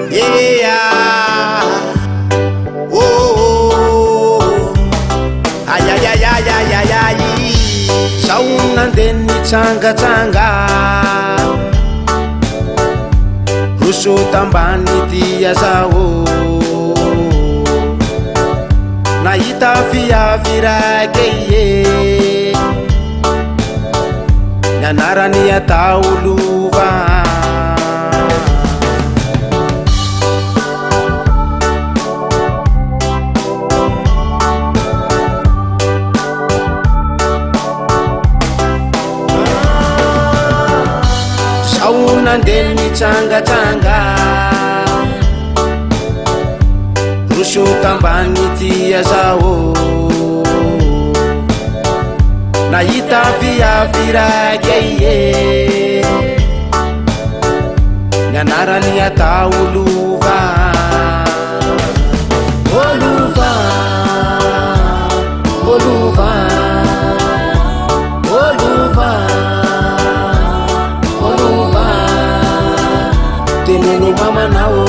Yeah. Oh. Ay ay ay ay ay ay ay. Saunanden nitsanga-tsanga ruso tambany ty azao nahita viavy raiky ny anarany atao lova saunanden nitsanga-tsanga ruso tambany ty azao nahita viavy raiky ny anarany atao lova lova lova lova teneno mamanao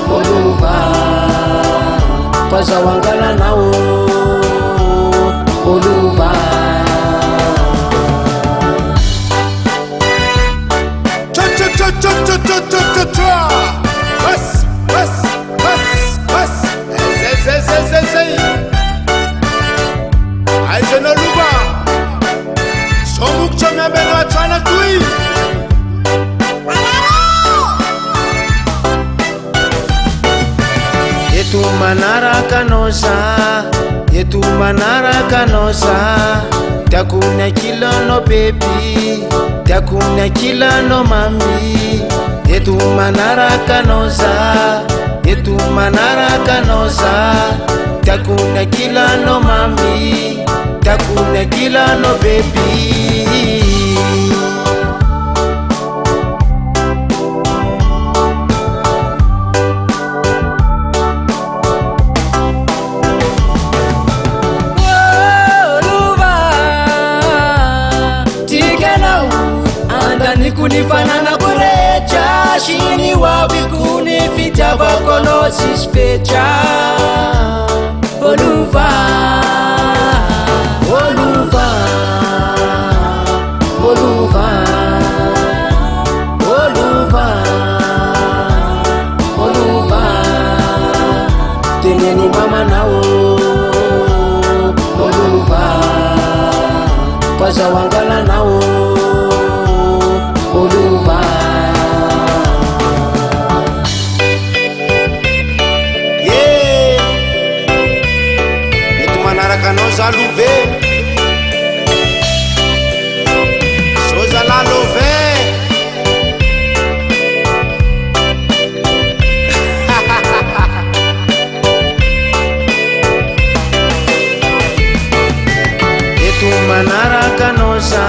lova fazao angalanao lova aizana lova somokotro miambeno atrana toy eto manaraka anao za eto manaraka anao za tiako ny ankilanao bebi tiako ny ankilanao mami eto manaraka anao za eto manaraka anao za tiako ny ankilanao mami tiako ny ankilanao bebi kunifanana kurecha shini wapi kunifitava kolosis fecha oluva oluva oluva oluva oluva teneni mama nao oluva pazawangala nao oluva yeah eto manaraka anao za love soza la love eto manaraka anao za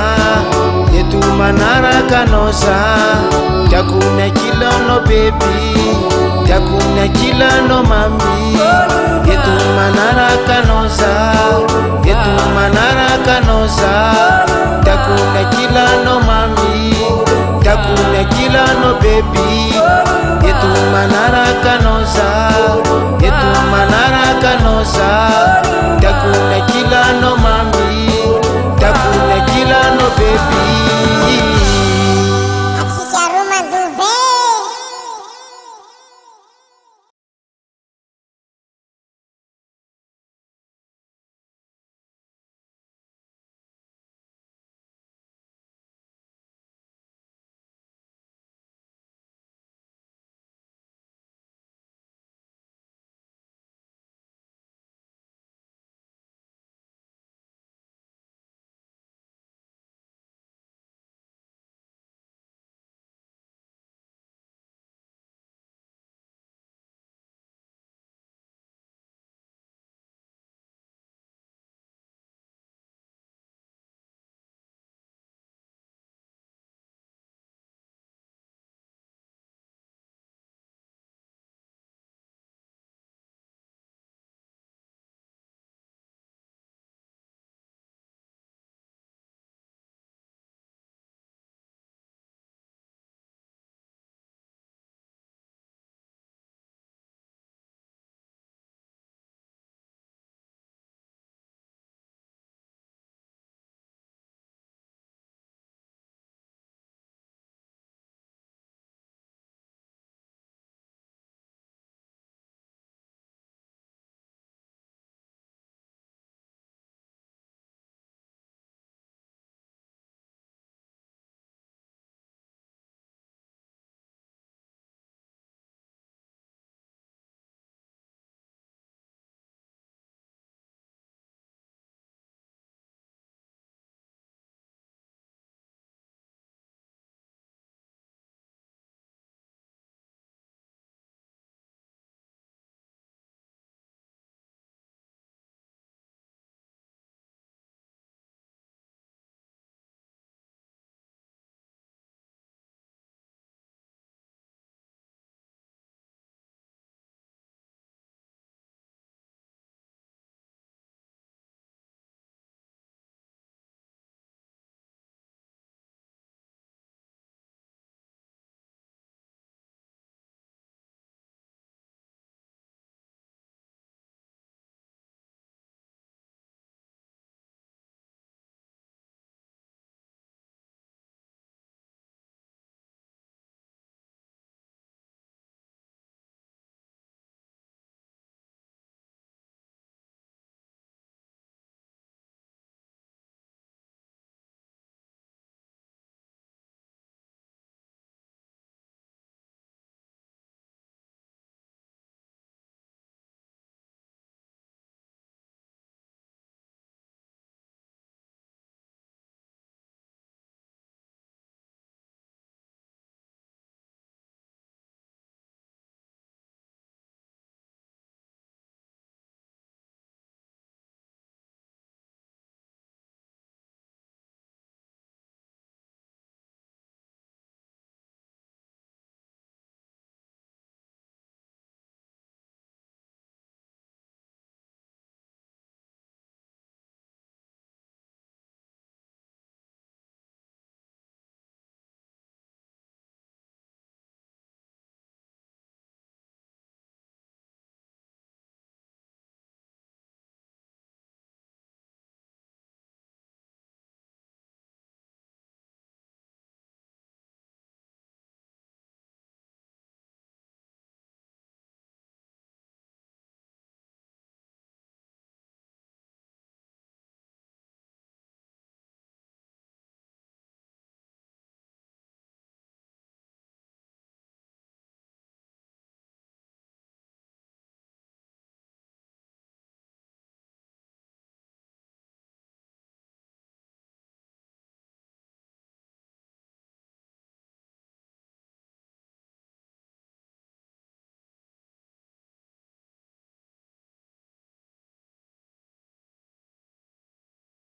eto manaraka anao za tiako ny ankilanao bebi tiako ny ankilanao mami eto manaraka anao za eto manaraka anao za tiako ny ankilanao mami tiako ny ankilanao bebi eto manaraka anao za eto manaraka anao za